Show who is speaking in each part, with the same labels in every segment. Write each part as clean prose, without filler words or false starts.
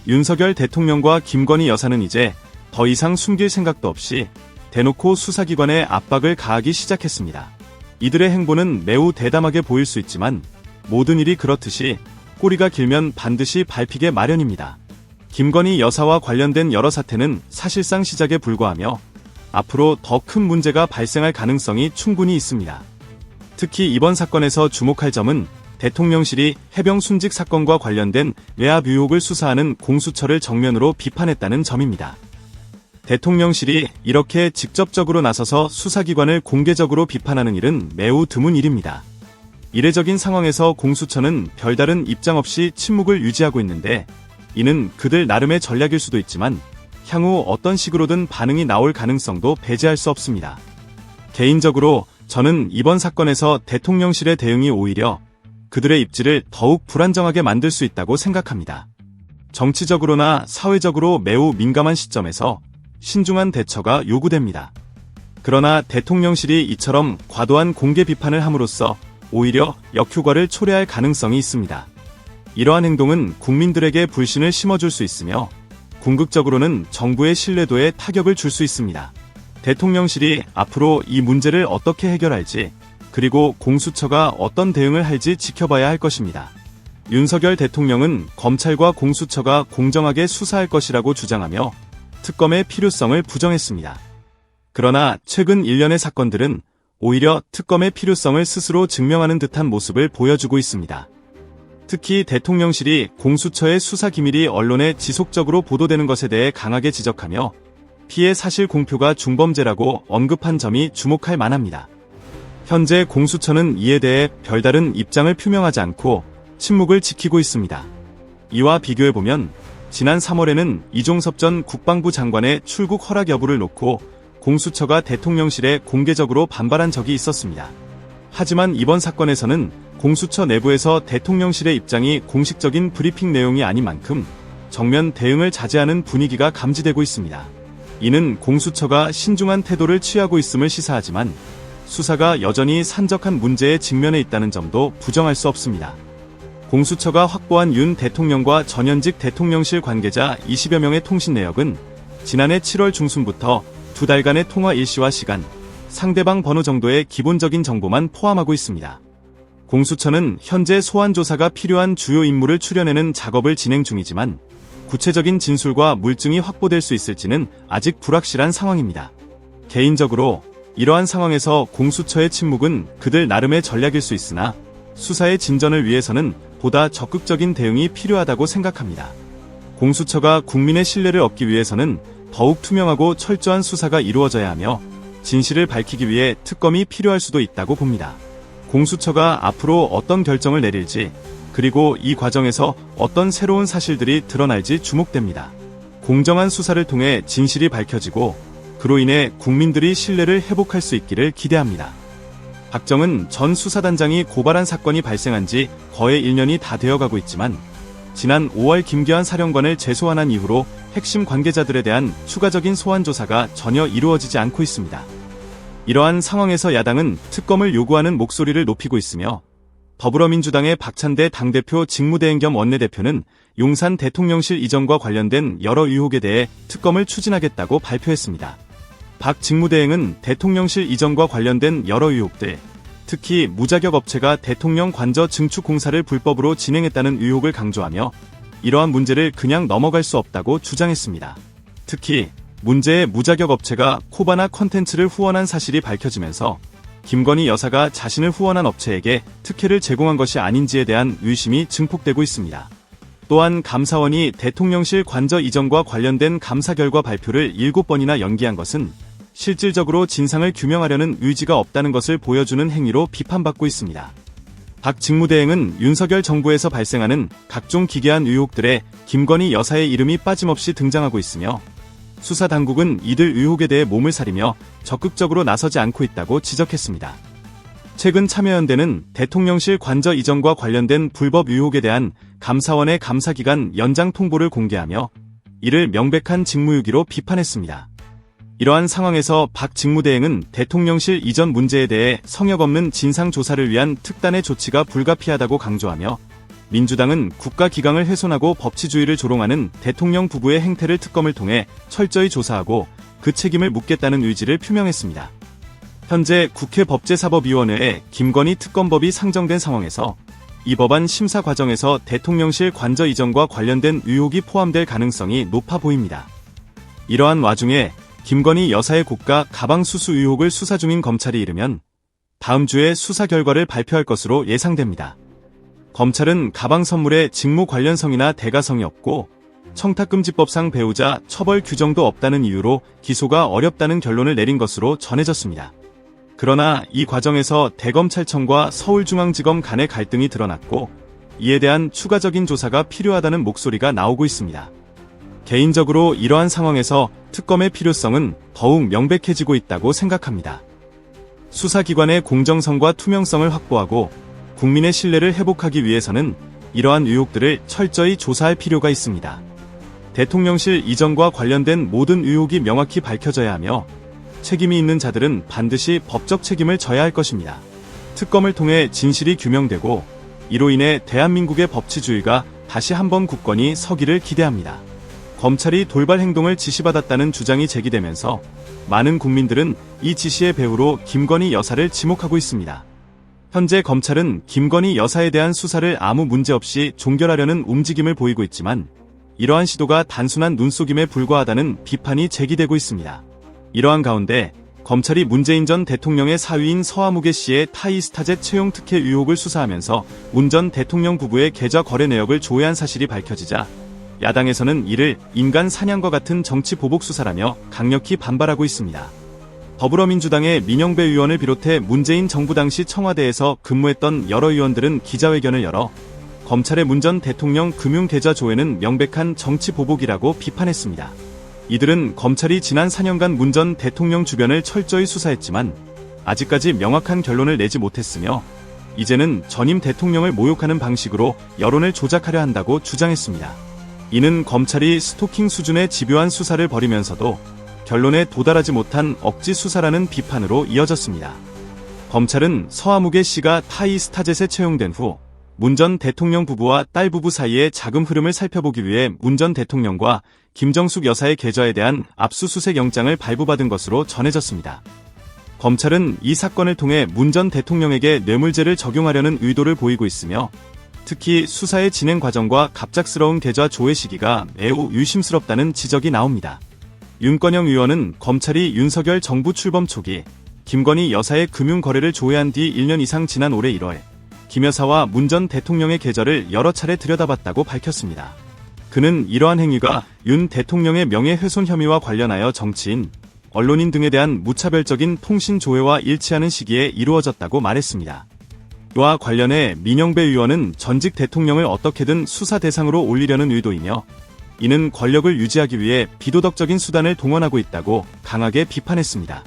Speaker 1: 윤석열 대통령과 김건희 여사는 이제 더 이상 숨길 생각도 없이 대놓고 수사기관에 압박을 가하기 시작했습니다. 이들의 행보는 매우 대담하게 보일 수 있지만 모든 일이 그렇듯이 꼬리가 길면 반드시 밟히게 마련입니다. 김건희 여사와 관련된 여러 사태는 사실상 시작에 불과하며 앞으로 더 큰 문제가 발생할 가능성이 충분히 있습니다. 특히 이번 사건에서 주목할 점은 대통령실이 해병 순직 사건과 관련된 외압 의혹을 수사하는 공수처를 정면으로 비판했다는 점입니다. 대통령실이 이렇게 직접적으로 나서서 수사기관을 공개적으로 비판하는 일은 매우 드문 일입니다. 이례적인 상황에서 공수처는 별다른 입장 없이 침묵을 유지하고 있는데 이는 그들 나름의 전략일 수도 있지만 향후 어떤 식으로든 반응이 나올 가능성도 배제할 수 없습니다. 개인적으로 저는 이번 사건에서 대통령실의 대응이 오히려 그들의 입지를 더욱 불안정하게 만들 수 있다고 생각합니다. 정치적으로나 사회적으로 매우 민감한 시점에서 신중한 대처가 요구됩니다. 그러나 대통령실이 이처럼 과도한 공개 비판을 함으로써 오히려 역효과를 초래할 가능성이 있습니다. 이러한 행동은 국민들에게 불신을 심어줄 수 있으며 궁극적으로는 정부의 신뢰도에 타격을 줄 수 있습니다. 대통령실이 앞으로 이 문제를 어떻게 해결할지 그리고 공수처가 어떤 대응을 할지 지켜봐야 할 것입니다. 윤석열 대통령은 검찰과 공수처가 공정하게 수사할 것이라고 주장하며 특검의 필요성을 부정했습니다. 그러나 최근 일련의 사건들은 오히려 특검의 필요성을 스스로 증명하는 듯한 모습을 보여주고 있습니다. 특히 대통령실이 공수처의 수사 기밀이 언론에 지속적으로 보도되는 것에 대해 강하게 지적하며 피해 사실 공표가 중범죄라고 언급한 점이 주목할 만합니다. 현재 공수처는 이에 대해 별다른 입장을 표명하지 않고 침묵을 지키고 있습니다. 이와 비교해보면 지난 3월에는 이종섭 전 국방부 장관의 출국 허락 여부를 놓고 공수처가 대통령실에 공개적으로 반발한 적이 있었습니다. 하지만 이번 사건에서는 공수처 내부에서 대통령실의 입장이 공식적인 브리핑 내용이 아닌 만큼 정면 대응을 자제하는 분위기가 감지되고 있습니다. 이는 공수처가 신중한 태도를 취하고 있음을 시사하지만 수사가 여전히 산적한 문제에 직면해 있다는 점도 부정할 수 없습니다. 공수처가 확보한 윤 대통령과 전현직 대통령실 관계자 20여 명의 통신 내역은 지난해 7월 중순부터 2달간의 통화 일시와 시간, 상대방 번호 정도의 기본적인 정보만 포함하고 있습니다. 공수처는 현재 소환 조사가 필요한 주요 인물을 추려내는 작업을 진행 중이지만 구체적인 진술과 물증이 확보될 수 있을지는 아직 불확실한 상황입니다. 개인적으로 이러한 상황에서 공수처의 침묵은 그들 나름의 전략일 수 있으나 수사의 진전을 위해서는 보다 적극적인 대응이 필요하다고 생각합니다. 공수처가 국민의 신뢰를 얻기 위해서는 더욱 투명하고 철저한 수사가 이루어져야 하며 진실을 밝히기 위해 특검이 필요할 수도 있다고 봅니다. 공수처가 앞으로 어떤 결정을 내릴지 그리고 이 과정에서 어떤 새로운 사실들이 드러날지 주목됩니다. 공정한 수사를 통해 진실이 밝혀지고 그로 인해 국민들이 신뢰를 회복할 수 있기를 기대합니다. 박정은 전 수사단장이 고발한 사건이 발생한 지 거의 1년이 다 되어가고 있지만 지난 5월 김계환 사령관을 재소환한 이후로 핵심 관계자들에 대한 추가적인 소환 조사가 전혀 이루어지지 않고 있습니다. 이러한 상황에서 야당은 특검을 요구하는 목소리를 높이고 있으며 더불어민주당의 박찬대 당대표 직무대행 겸 원내대표는 용산 대통령실 이전과 관련된 여러 의혹에 대해 특검을 추진하겠다고 발표했습니다. 박 직무대행은 대통령실 이전과 관련된 여러 의혹들, 특히 무자격 업체가 대통령 관저 증축 공사를 불법으로 진행했다는 의혹을 강조하며 이러한 문제를 그냥 넘어갈 수 없다고 주장했습니다. 특히 문제의 무자격 업체가 코바나 컨텐츠를 후원한 사실이 밝혀지면서 김건희 여사가 자신을 후원한 업체에게 특혜를 제공한 것이 아닌지에 대한 의심이 증폭되고 있습니다. 또한 감사원이 대통령실 관저 이전과 관련된 감사 결과 발표를 7번이나 연기한 것은 실질적으로 진상을 규명하려는 의지가 없다는 것을 보여주는 행위로 비판받고 있습니다. 박 직무대행은 윤석열 정부에서 발생하는 각종 기괴한 의혹들에 김건희 여사의 이름이 빠짐없이 등장하고 있으며 수사당국은 이들 의혹에 대해 몸을 사리며 적극적으로 나서지 않고 있다고 지적했습니다. 최근 참여연대는 대통령실 관저 이전과 관련된 불법 의혹에 대한 감사원의 감사기간 연장 통보를 공개하며 이를 명백한 직무유기로 비판했습니다. 이러한 상황에서 박 직무대행은 대통령실 이전 문제에 대해 성역 없는 진상조사를 위한 특단의 조치가 불가피하다고 강조하며 민주당은 국가 기강을 훼손하고 법치주의를 조롱하는 대통령 부부의 행태를 특검을 통해 철저히 조사하고 그 책임을 묻겠다는 의지를 표명했습니다. 현재 국회 법제사법위원회에 김건희 특검법이 상정된 상황에서 이 법안 심사 과정에서 대통령실 관저 이전과 관련된 의혹이 포함될 가능성이 높아 보입니다. 이러한 와중에 김건희 여사의 고가 가방 수수 의혹을 수사 중인 검찰이 이르면 다음 주에 수사 결과를 발표할 것으로 예상됩니다. 검찰은 가방 선물에 직무 관련성이나 대가성이 없고 청탁금지법상 배우자 처벌 규정도 없다는 이유로 기소가 어렵다는 결론을 내린 것으로 전해졌습니다. 그러나 이 과정에서 대검찰청과 서울중앙지검 간의 갈등이 드러났고 이에 대한 추가적인 조사가 필요하다는 목소리가 나오고 있습니다. 개인적으로 이러한 상황에서 특검의 필요성은 더욱 명백해지고 있다고 생각합니다. 수사기관의 공정성과 투명성을 확보하고 국민의 신뢰를 회복하기 위해서는 이러한 의혹들을 철저히 조사할 필요가 있습니다. 대통령실 이전과 관련된 모든 의혹이 명확히 밝혀져야 하며 책임이 있는 자들은 반드시 법적 책임을 져야 할 것입니다. 특검을 통해 진실이 규명되고 이로 인해 대한민국의 법치주의가 다시 한번 굳건히 서기를 기대합니다. 검찰이 돌발 행동을 지시받았다는 주장이 제기되면서 많은 국민들은 이 지시의 배후로 김건희 여사를 지목하고 있습니다. 현재 검찰은 김건희 여사에 대한 수사를 아무 문제 없이 종결하려는 움직임을 보이고 있지만 이러한 시도가 단순한 눈속임에 불과하다는 비판이 제기되고 있습니다. 이러한 가운데 검찰이 문재인 전 대통령의 사위인 서아무개 씨의 타이스타젯 채용 특혜 의혹을 수사하면서 문 전 대통령 부부의 계좌 거래 내역을 조회한 사실이 밝혀지자 야당에서는 이를 인간 사냥과 같은 정치 보복 수사라며 강력히 반발하고 있습니다. 더불어민주당의 민영배 의원을 비롯해 문재인 정부 당시 청와대에서 근무했던 여러 의원들은 기자회견을 열어 검찰의 문 전 대통령 금융계좌 조회는 명백한 정치 보복이라고 비판했습니다. 이들은 검찰이 지난 4년간 문 전 대통령 주변을 철저히 수사했지만 아직까지 명확한 결론을 내지 못했으며 이제는 전임 대통령을 모욕하는 방식으로 여론을 조작하려 한다고 주장했습니다. 이는 검찰이 스토킹 수준의 집요한 수사를 벌이면서도 결론에 도달하지 못한 억지 수사라는 비판으로 이어졌습니다. 검찰은 서아무개 씨가 타이스타젯에 채용된 후 문 전 대통령 부부와 딸 부부 사이의 자금 흐름을 살펴보기 위해 문 전 대통령과 김정숙 여사의 계좌에 대한 압수수색 영장을 발부받은 것으로 전해졌습니다. 검찰은 이 사건을 통해 문 전 대통령에게 뇌물죄를 적용하려는 의도를 보이고 있으며 특히 수사의 진행 과정과 갑작스러운 계좌 조회 시기가 매우 유심스럽다는 지적이 나옵니다. 윤건영 의원은 검찰이 윤석열 정부 출범 초기 김건희 여사의 금융거래를 조회한 뒤 1년 이상 지난 올해 1월 김 여사와 문 전 대통령의 계좌를 여러 차례 들여다봤다고 밝혔습니다. 그는 이러한 행위가 윤 대통령의 명예훼손 혐의와 관련하여 정치인, 언론인 등에 대한 무차별적인 통신 조회와 일치하는 시기에 이루어졌다고 말했습니다. 이와 관련해 민영배 의원은 전직 대통령을 어떻게든 수사 대상으로 올리려는 의도이며 이는 권력을 유지하기 위해 비도덕적인 수단을 동원하고 있다고 강하게 비판했습니다.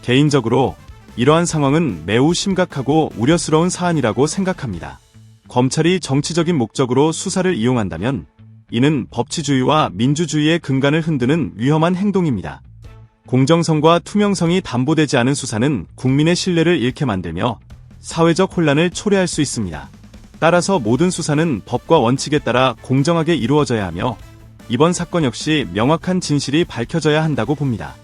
Speaker 1: 개인적으로 이러한 상황은 매우 심각하고 우려스러운 사안이라고 생각합니다. 검찰이 정치적인 목적으로 수사를 이용한다면 이는 법치주의와 민주주의의 근간을 흔드는 위험한 행동입니다. 공정성과 투명성이 담보되지 않은 수사는 국민의 신뢰를 잃게 만들며 사회적 혼란을 초래할 수 있습니다. 따라서 모든 수사는 법과 원칙에 따라 공정하게 이루어져야 하며 이번 사건 역시 명확한 진실이 밝혀져야 한다고 봅니다.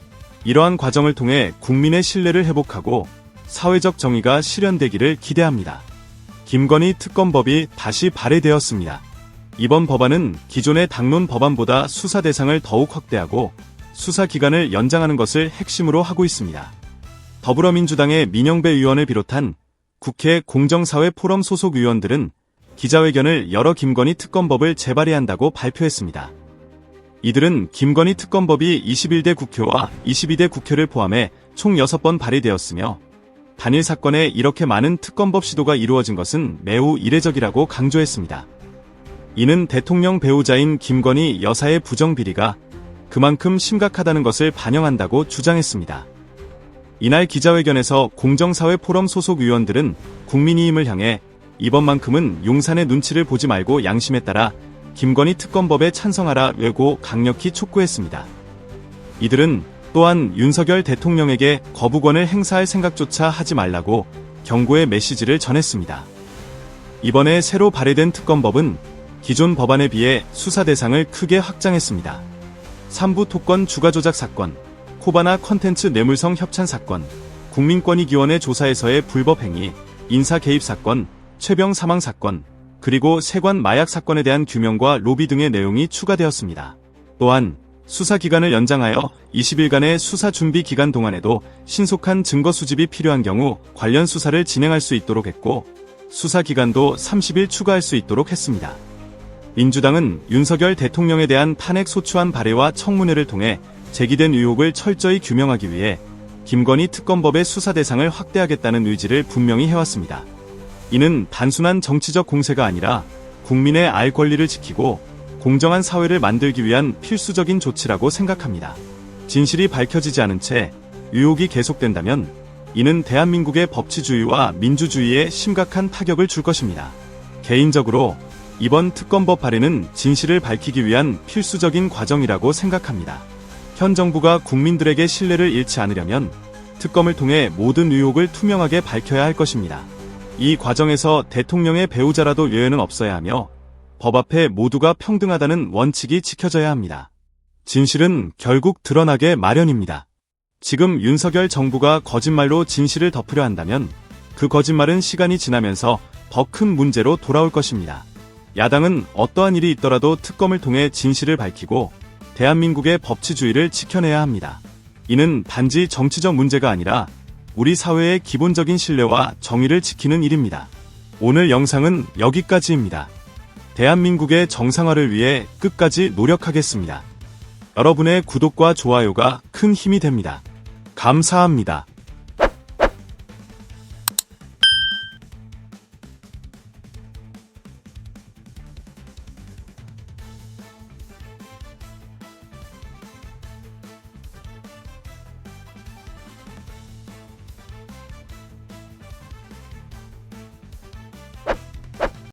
Speaker 1: 이러한 과정을 통해 국민의 신뢰를 회복하고 사회적 정의가 실현되기를 기대합니다. 김건희 특검법이 다시 발의되었습니다. 이번 법안은 기존의 당론 법안보다 수사 대상을 더욱 확대하고 수사 기간을 연장하는 것을 핵심으로 하고 있습니다. 더불어민주당의 민영배 의원을 비롯한 국회 공정사회 포럼 소속 의원들은 기자회견을 열어 김건희 특검법을 재발의한다고 발표했습니다. 이들은 김건희 특검법이 21대 국회와 22대 국회를 포함해 총 6번 발의되었으며 단일 사건에 이렇게 많은 특검법 시도가 이루어진 것은 매우 이례적이라고 강조했습니다. 이는 대통령 배우자인 김건희 여사의 부정비리가 그만큼 심각하다는 것을 반영한다고 주장했습니다. 이날 기자회견에서 공정사회 포럼 소속 의원들은 국민의힘을 향해 이번만큼은 용산의 눈치를 보지 말고 양심에 따라 김건희 특검법에 찬성하라고 강력히 촉구했습니다. 이들은 또한 윤석열 대통령에게 거부권을 행사할 생각조차 하지 말라고 경고의 메시지를 전했습니다. 이번에 새로 발의된 특검법은 기존 법안에 비해 수사 대상을 크게 확장했습니다. 삼부 토건 주가조작 사건, 코바나 컨텐츠 뇌물성 협찬 사건, 국민권익위원회 조사에서의 불법 행위, 인사 개입 사건, 최병 사망 사건, 그리고 세관 마약 사건에 대한 규명과 로비 등의 내용이 추가되었습니다. 또한 수사기간을 연장하여 20일간의 수사 준비 기간 동안에도 신속한 증거 수집이 필요한 경우 관련 수사를 진행할 수 있도록 했고, 수사기간도 30일 추가할 수 있도록 했습니다. 민주당은 윤석열 대통령에 대한 탄핵 소추안 발의와 청문회를 통해 제기된 의혹을 철저히 규명하기 위해 김건희 특검법의 수사 대상을 확대하겠다는 의지를 분명히 해왔습니다. 이는 단순한 정치적 공세가 아니라 국민의 알 권리를 지키고 공정한 사회를 만들기 위한 필수적인 조치라고 생각합니다. 진실이 밝혀지지 않은 채 의혹이 계속된다면 이는 대한민국의 법치주의와 민주주의에 심각한 타격을 줄 것입니다. 개인적으로 이번 특검법 발의는 진실을 밝히기 위한 필수적인 과정이라고 생각합니다. 현 정부가 국민들에게 신뢰를 잃지 않으려면 특검을 통해 모든 의혹을 투명하게 밝혀야 할 것입니다. 이 과정에서 대통령의 배우자라도 예외는 없어야 하며 법 앞에 모두가 평등하다는 원칙이 지켜져야 합니다. 진실은 결국 드러나게 마련입니다. 지금 윤석열 정부가 거짓말로 진실을 덮으려 한다면 그 거짓말은 시간이 지나면서 더 큰 문제로 돌아올 것입니다. 야당은 어떠한 일이 있더라도 특검을 통해 진실을 밝히고 대한민국의 법치주의를 지켜내야 합니다. 이는 단지 정치적 문제가 아니라 우리 사회의 기본적인 신뢰와 정의를 지키는 일입니다. 오늘 영상은 여기까지입니다. 대한민국의 정상화를 위해 끝까지 노력하겠습니다. 여러분의 구독과 좋아요가 큰 힘이 됩니다. 감사합니다.